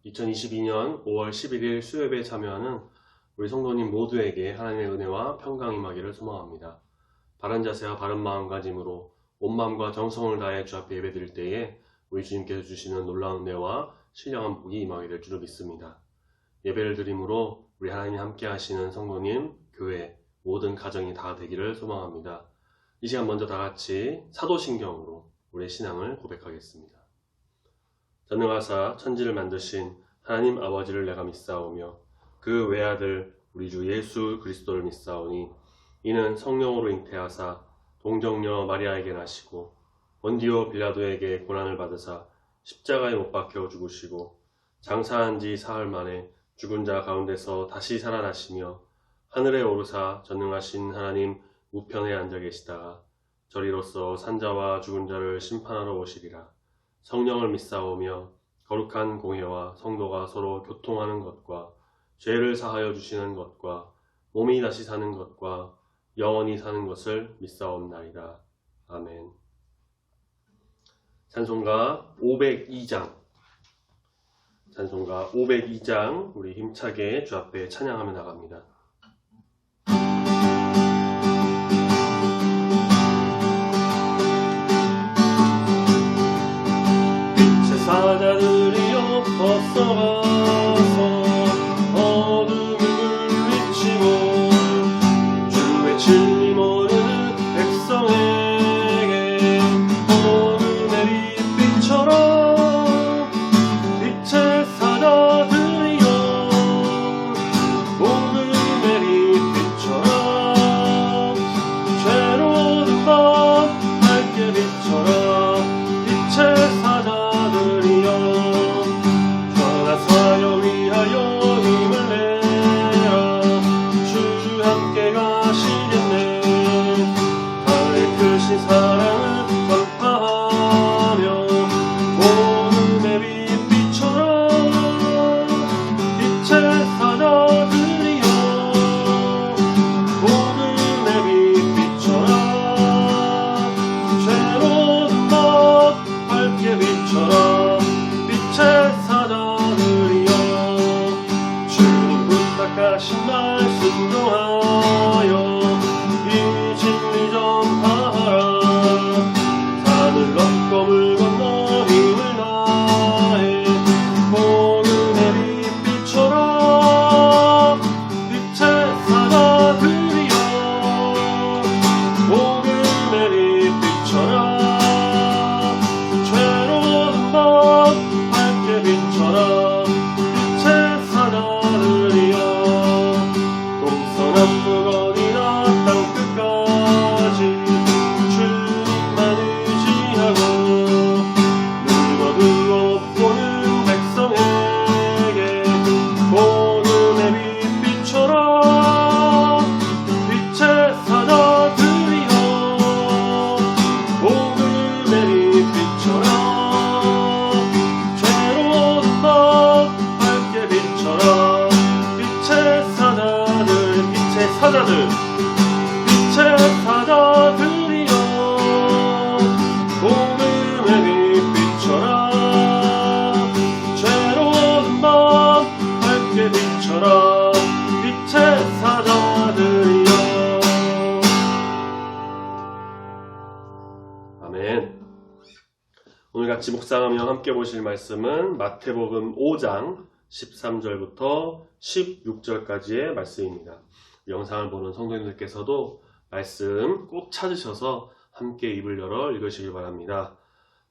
2022년 5월 11일 수요예배에 참여하는 우리 성도님 모두에게 하나님의 은혜와 평강 임하기를 소망합니다. 바른 자세와 바른 마음가짐으로 온 마음과 정성을 다해 주 앞에 예배드릴 때에 우리 주님께서 주시는 놀라운 은혜와 신령한 복이 임하게 될 줄을 믿습니다. 예배를 드림으로 우리 하나님이 함께 하시는 성도님, 교회, 모든 가정이 다 되기를 소망합니다. 이 시간 먼저 다 같이 사도신경으로 우리의 신앙을 고백하겠습니다. 전능하사 천지를 만드신 하나님 아버지를 내가 믿사오며 그 외아들 우리 주 예수 그리스도를 믿사오니 이는 성령으로 잉태하사 동정녀 마리아에게 나시고 본디오 빌라도에게 고난을 받으사 십자가에 못 박혀 죽으시고 장사한 지 사흘 만에 죽은 자 가운데서 다시 살아나시며 하늘에 오르사 전능하신 하나님 우편에 앉아 계시다가 저리로서 산자와 죽은 자를 심판하러 오시리라. 성령을 믿사오며 거룩한 공회와 성도가 서로 교통하는 것과 죄를 사하여 주시는 것과 몸이 다시 사는 것과 영원히 사는 것을 믿사옵나이다. 아멘. 찬송가 502장 찬송가 502장 우리 힘차게 주 앞에 찬양하며 나갑니다. 사자들이여 벗어가서 어둠을 물리치고 주의 진리 모르는 백성에게 어둠의 빛처럼 빛의 사자들이여 어둠의 빛처럼 죄로운 밤 밝게 빛처럼 빛의 사자 사랑을 전파하며 어둠의 빛처럼 빛의 사자들이여 어둠의 빛처럼 죄로운 밤 밝게 빛처럼 빛의 사자들이여 주님 부탁하신 말씀 정하여 이 진리 전파하라. 산을 넘고 물 건너 힘을 다해 어둠의 빛처럼 빛의 사자들이여 어둠의 빛처럼 죄로운 밤 밝게 빛처럼 빛의 사자들이여 동서남북 어디나 땅끝까지 주님만 의지하고 늙어도 보는 백성에게 어둠의 빛처럼 빛의 사자들이여 어둠의 빛처럼 죄로운 밤 밝게 빛처럼 빛의 사자들 빛의 사자들이여 어둠의 빛처럼 죄로운 밤 밝게 빛처럼 빛의 사자들이여. 아멘. 오늘 같이 묵상하며 함께 보실 말씀은 마태복음 5장 13절부터 16절까지의 말씀입니다. 영상을 보는 성도님들께서도 말씀 꼭 찾으셔서 함께 입을 열어 읽으시기 바랍니다.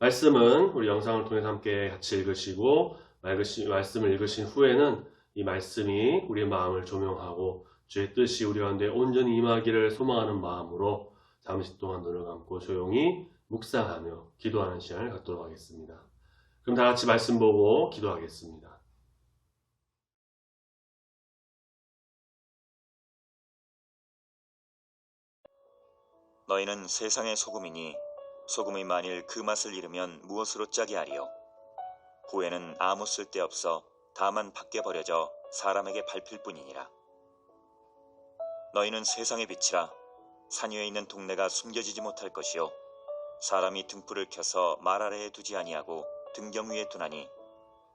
말씀은 우리 영상을 통해서 함께 같이 읽으시고 말씀을 읽으신 후에는 이 말씀이 우리의 마음을 조명하고 주의 뜻이 우리 가운데 온전히 임하기를 소망하는 마음으로 잠시 동안 눈을 감고 조용히 묵상하며 기도하는 시간을 갖도록 하겠습니다. 그럼 다 같이 말씀 보고 기도하겠습니다. 너희는 세상의 소금이니 소금이 만일 그 맛을 잃으면 무엇으로 짜게 하리요? 후에는 아무 쓸데없어 다만 밖에 버려져 사람에게 밟힐 뿐이니라. 너희는 세상의 빛이라. 산 위에 있는 동네가 숨겨지지 못할 것이요 사람이 등불을 켜서 말 아래에 두지 아니하고 등경 위에 두나니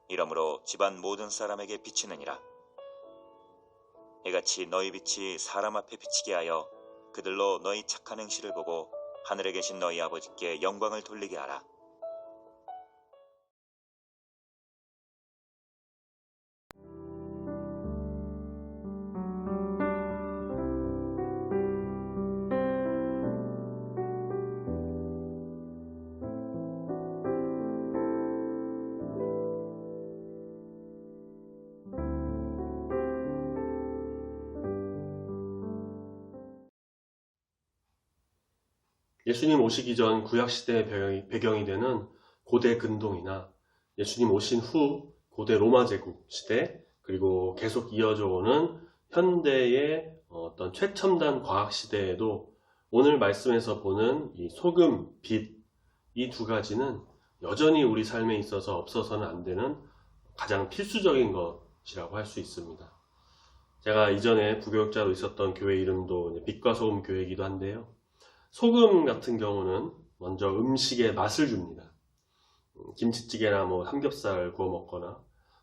이러므로 집안 모든 사람에게 비치느니라. 이같이 너희 빛이 사람 앞에 비치게 하여 그들로 너희 착한 행실을 보고 하늘에 계신 너희 아버지께 영광을 돌리게 하라. 예수님 오시기 전 구약시대의 배경이 되는 고대 근동이나 예수님 오신 후 고대 로마 제국 시대, 그리고 계속 이어져 오는 현대의 어떤 최첨단 과학 시대에도 오늘 말씀에서 보는 이 소금, 빛, 이 두 가지는 여전히 우리 삶에 있어서 없어서는 안 되는 가장 필수적인 것이라고 할 수 있습니다. 제가 이전에 부교육자로 있었던 교회 이름도 빛과 소금 교회이기도 한데요. 소금 같은 경우는 먼저 음식에 맛을 줍니다. 김치찌개나 삼겹살 구워 먹거나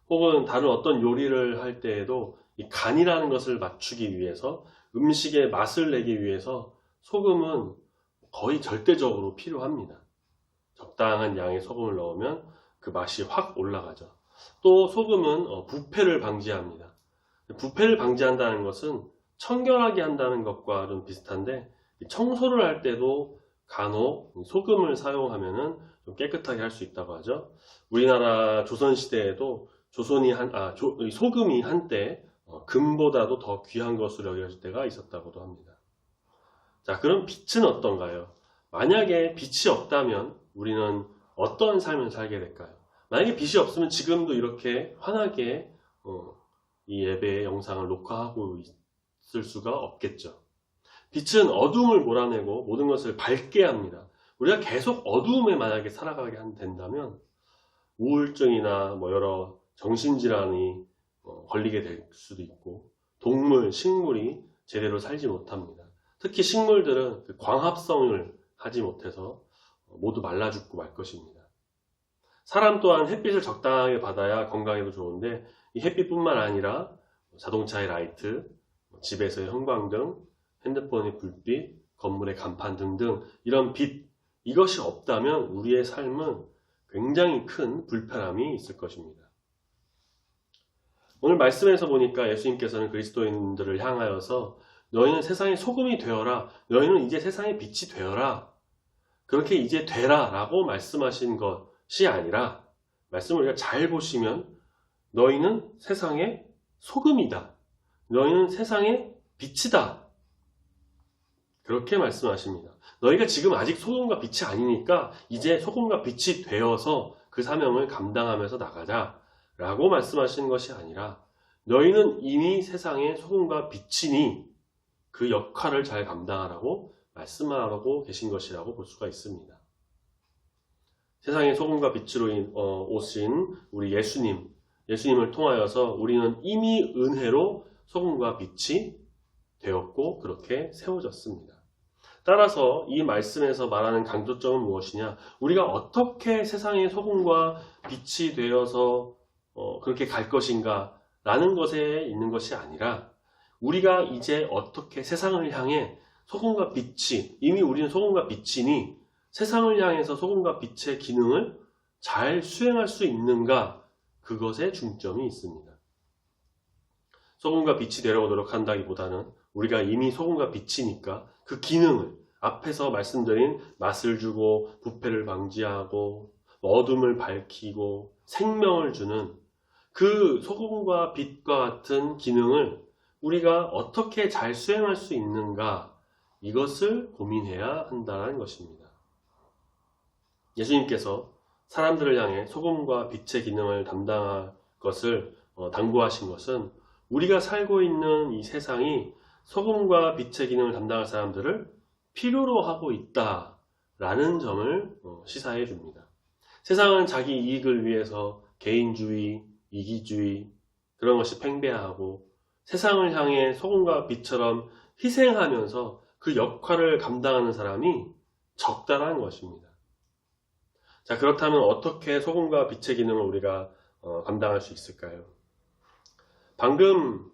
혹은 다른 어떤 요리를 할 때에도 이 간이라는 것을 맞추기 위해서, 음식의 맛을 내기 위해서 소금은 거의 절대적으로 필요합니다. 적당한 양의 소금을 넣으면 그 맛이 확 올라가죠. 또 소금은 부패를 방지합니다. 부패를 방지한다는 것은 청결하게 한다는 것과 좀 비슷한데, 청소를 할 때도 간혹 소금을 사용하면 좀 깨끗하게 할 수 있다고 하죠. 우리나라 조선시대에도 소금이 한때 금보다도 더 귀한 것으로 여겨질 때가 있었다고도 합니다. 자, 그럼 빛은 어떤가요? 만약에 빛이 없다면 우리는 어떤 삶을 살게 될까요? 만약에 빛이 없으면 지금도 이렇게 환하게 이 예배 영상을 녹화하고 있을 수가 없겠죠. 빛은 어둠을 몰아내고 모든 것을 밝게 합니다. 우리가 계속 어두움에 만약에 살아가게 된다면 우울증이나 여러 정신질환이 걸리게 될 수도 있고, 동물, 식물이 제대로 살지 못합니다. 특히 식물들은 그 광합성을 하지 못해서 모두 말라 죽고 말 것입니다. 사람 또한 햇빛을 적당하게 받아야 건강에도 좋은데, 이 햇빛뿐만 아니라 자동차의 라이트, 집에서의 형광등, 핸드폰의 불빛, 건물의 간판 등등 이런 빛, 이것이 없다면 우리의 삶은 굉장히 큰 불편함이 있을 것입니다. 오늘 말씀에서 보니까 예수님께서는 그리스도인들을 향하여서 너희는 세상의 소금이 되어라, 너희는 이제 세상의 빛이 되어라, 그렇게 이제 되라 라고 말씀하신 것이 아니라, 말씀을 우리가 잘 보시면 너희는 세상의 소금이다, 너희는 세상의 빛이다, 그렇게 말씀하십니다. 너희가 지금 아직 소금과 빛이 아니니까 이제 소금과 빛이 되어서 그 사명을 감당하면서 나가자 라고 말씀하시는 것이 아니라, 너희는 이미 세상의 소금과 빛이니 그 역할을 잘 감당하라고 말씀하고 계신 것이라고 볼 수가 있습니다. 세상의 소금과 빛으로 오신 우리 예수님을 통하여서 우리는 이미 은혜로 소금과 빛이 되었고 그렇게 세워졌습니다. 따라서 이 말씀에서 말하는 강조점은 무엇이냐? 우리가 어떻게 세상의 소금과 빛이 되어서 그렇게 갈 것인가 라는 것에 있는 것이 아니라, 우리가 이제 어떻게 세상을 향해 소금과 빛이, 이미 우리는 소금과 빛이니 세상을 향해서 소금과 빛의 기능을 잘 수행할 수 있는가, 그것에 중점이 있습니다. 소금과 빛이 되려고 노력한다기보다는 우리가 이미 소금과 빛이니까 그 기능을, 앞에서 말씀드린 맛을 주고 부패를 방지하고 어둠을 밝히고 생명을 주는 그 소금과 빛과 같은 기능을 우리가 어떻게 잘 수행할 수 있는가, 이것을 고민해야 한다는 것입니다. 예수님께서 사람들을 향해 소금과 빛의 기능을 담당할 것을 당부하신 것은, 우리가 살고 있는 이 세상이 소금과 빛의 기능을 담당할 사람들을 필요로 하고 있다라는 점을 시사해 줍니다. 세상은 자기 이익을 위해서 개인주의, 이기주의, 그런 것이 팽배하고 세상을 향해 소금과 빛처럼 희생하면서 그 역할을 감당하는 사람이 적다라는 것입니다. 자, 그렇다면 어떻게 소금과 빛의 기능을 우리가 감당할 수 있을까요? 방금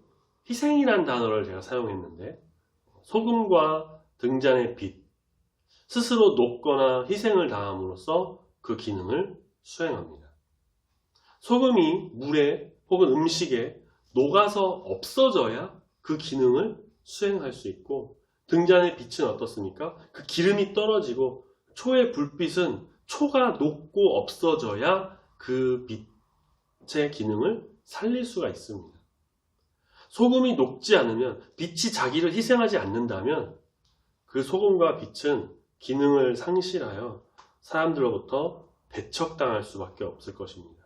희생이란 단어를 제가 사용했는데 소금과 등잔의 빛, 스스로 녹거나 희생을 당함으로써 그 기능을 수행합니다. 소금이 물에 혹은 음식에 녹아서 없어져야 그 기능을 수행할 수 있고, 등잔의 빛은 어떻습니까? 그 기름이 떨어지고 초의 불빛은 초가 녹고 없어져야 그 빛의 기능을 살릴 수가 있습니다. 소금이 녹지 않으면, 빛이 자기를 희생하지 않는다면 그 소금과 빛은 기능을 상실하여 사람들로부터 배척당할 수밖에 없을 것입니다.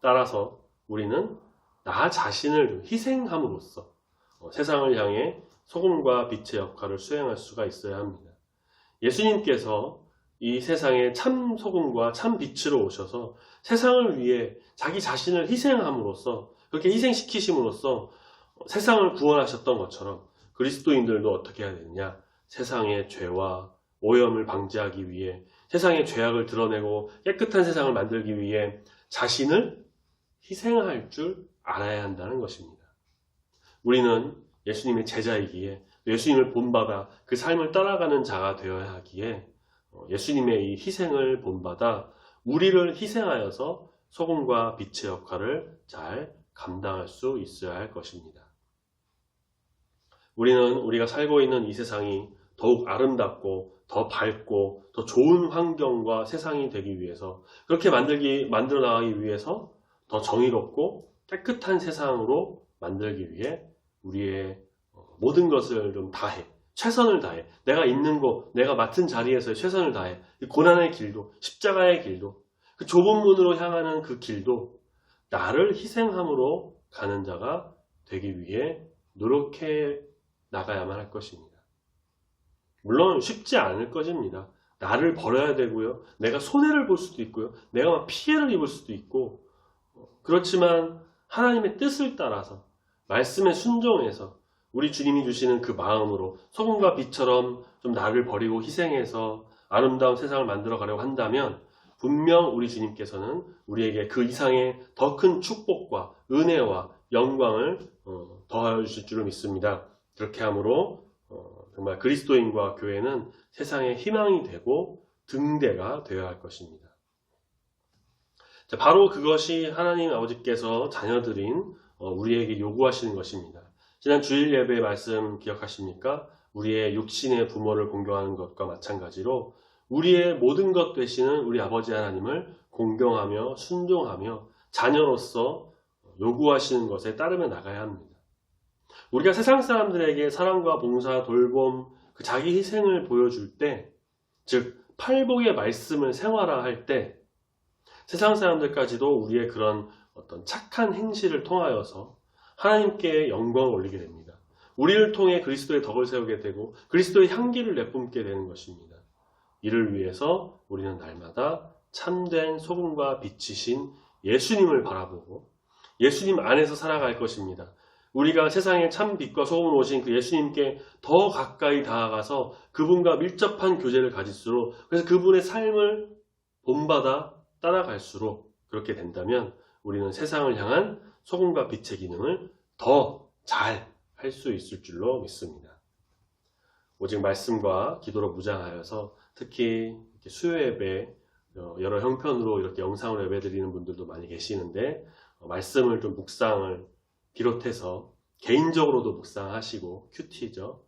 따라서 우리는 나 자신을 좀 희생함으로써 세상을 향해 소금과 빛의 역할을 수행할 수가 있어야 합니다. 예수님께서 이 세상에 참 소금과 참 빛으로 오셔서 세상을 위해 자기 자신을 희생함으로써, 그렇게 희생시키심으로써 세상을 구원하셨던 것처럼 그리스도인들도 어떻게 해야 되느냐? 세상의 죄와 오염을 방지하기 위해, 세상의 죄악을 드러내고 깨끗한 세상을 만들기 위해 자신을 희생할 줄 알아야 한다는 것입니다. 우리는 예수님의 제자이기에, 예수님을 본받아 그 삶을 따라가는 자가 되어야 하기에 예수님의 이 희생을 본받아 우리를 희생하여서 소금과 빛의 역할을 잘 감당할 수 있어야 할 것입니다. 우리는 우리가 살고 있는 이 세상이 더욱 아름답고 더 밝고 더 좋은 환경과 세상이 되기 위해서, 그렇게 만들어 나가기 위해서 더 정의롭고 깨끗한 세상으로 만들기 위해 우리의 모든 것을 좀 다해, 최선을 다해, 내가 있는 곳, 내가 맡은 자리에서 최선을 다해, 고난의 길도, 십자가의 길도, 그 좁은 문으로 향하는 그 길도 나를 희생함으로 가는 자가 되기 위해 노력해 나가야만 할 것입니다. 물론 쉽지 않을 것입니다. 나를 버려야 되고요, 내가 손해를 볼 수도 있고요, 내가 피해를 입을 수도 있고, 그렇지만 하나님의 뜻을 따라서, 말씀에 순종해서 우리 주님이 주시는 그 마음으로 소금과 빛처럼 좀 나를 버리고 희생해서 아름다운 세상을 만들어 가려고 한다면 분명 우리 주님께서는 우리에게 그 이상의 더 큰 축복과 은혜와 영광을 더하여 주실 줄을 믿습니다. 그렇게 함으로 정말 그리스도인과 교회는 세상의 희망이 되고 등대가 되어야 할 것입니다. 자, 바로 그것이 하나님 아버지께서 자녀들인 우리에게 요구하시는 것입니다. 지난 주일 예배 말씀 기억하십니까? 우리의 육신의 부모를 공경하는 것과 마찬가지로 우리의 모든 것 되시는 우리 아버지 하나님을 공경하며 순종하며 자녀로서 요구하시는 것에 따르며 나가야 합니다. 우리가 세상 사람들에게 사랑과 봉사, 돌봄, 그 자기 희생을 보여줄 때, 즉 팔복의 말씀을 생활화할 때 세상 사람들까지도 우리의 그런 어떤 착한 행실을 통하여서 하나님께 영광을 올리게 됩니다. 우리를 통해 그리스도의 덕을 세우게 되고 그리스도의 향기를 내뿜게 되는 것입니다. 이를 위해서 우리는 날마다 참된 소금과 빛이신 예수님을 바라보고 예수님 안에서 살아갈 것입니다. 우리가 세상에 참 빛과 소금으로 오신 그 예수님께 더 가까이 다가가서 그분과 밀접한 교제를 가질수록, 그래서 그분의 삶을 본받아 따라갈수록, 그렇게 된다면 우리는 세상을 향한 소금과 빛의 기능을 더 잘 할 수 있을 줄로 믿습니다. 오직 말씀과 기도로 무장하여서 특히 수요 예배 여러 형편으로 이렇게 영상으로 예배 드리는 분들도 많이 계시는데, 말씀을 좀 묵상을 비롯해서 개인적으로도 묵상하시고 큐티죠.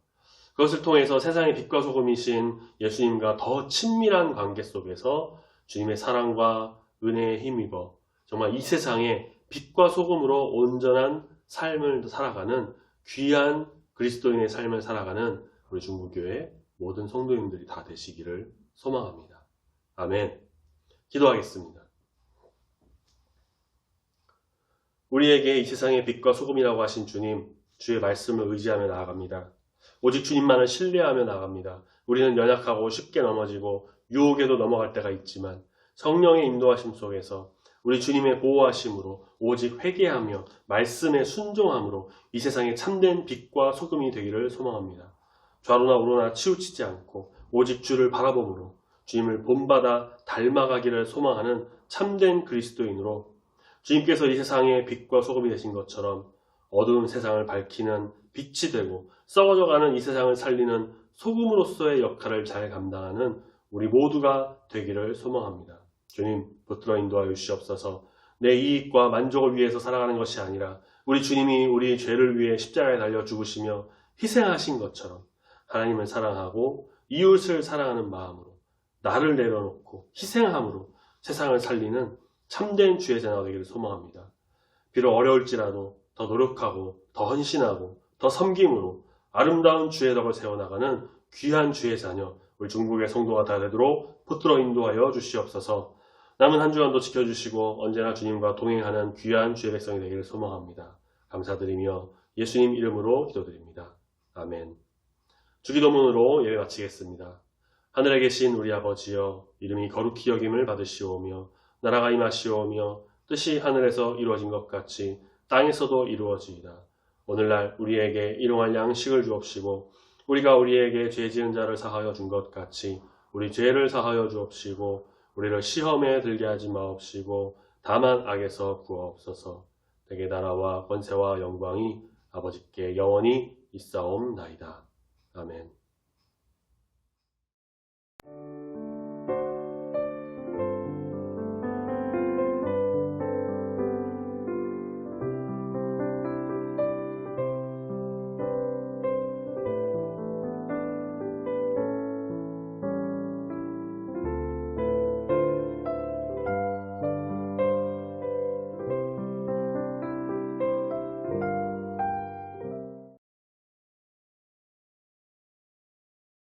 그것을 통해서 세상의 빛과 소금이신 예수님과 더 친밀한 관계 속에서 주님의 사랑과 은혜에 힘입어 정말 이 세상에 빛과 소금으로 온전한 삶을 살아가는 귀한 그리스도인의 삶을 살아가는 우리 중부교회 모든 성도님들이 다 되시기를 소망합니다. 아멘. 기도하겠습니다. 우리에게 이 세상의 빛과 소금이라고 하신 주님, 주의 말씀을 의지하며 나아갑니다. 오직 주님만을 신뢰하며 나아갑니다. 우리는 연약하고 쉽게 넘어지고 유혹에도 넘어갈 때가 있지만 성령의 인도하심 속에서 우리 주님의 보호하심으로 오직 회개하며 말씀에 순종함으로 이 세상에 참된 빛과 소금이 되기를 소망합니다. 좌로나 우로나 치우치지 않고 오직 주를 바라봄으로 주님을 본받아 닮아가기를 소망하는 참된 그리스도인으로 주님께서 이 세상의 빛과 소금이 되신 것처럼 어두운 세상을 밝히는 빛이 되고 썩어져가는 이 세상을 살리는 소금으로서의 역할을 잘 감당하는 우리 모두가 되기를 소망합니다. 주님, 붙들어 인도하여 주시옵소서. 내 이익과 만족을 위해서 살아가는 것이 아니라 우리 주님이 우리 죄를 위해 십자가에 달려 죽으시며 희생하신 것처럼 하나님을 사랑하고 이웃을 사랑하는 마음으로 나를 내려놓고 희생함으로 세상을 살리는 참된 주의 자녀가 되기를 소망합니다. 비록 어려울지라도 더 노력하고 더 헌신하고 더 섬김으로 아름다운 주의 덕을 세워나가는 귀한 주의 자녀 우리 중국의 성도가 다 되도록 붙들어 인도하여 주시옵소서. 남은 한 주간도 지켜주시고 언제나 주님과 동행하는 귀한 주의 백성이 되기를 소망합니다. 감사드리며 예수님 이름으로 기도드립니다. 아멘. 주기도문으로 예배 마치겠습니다. 하늘에 계신 우리 아버지여, 이름이 거룩히 여김을 받으시오며 나라가 임하시오며 뜻이 하늘에서 이루어진 것 같이 땅에서도 이루어지이다. 오늘날 우리에게 일용할 양식을 주옵시고 우리가 우리에게 죄 지은 자를 사하여 준 것 같이 우리 죄를 사하여 주옵시고 우리를 시험에 들게 하지 마옵시고 다만 악에서 구하옵소서. 내게 나라와 권세와 영광이 아버지께 영원히 있사옵나이다. 아멘.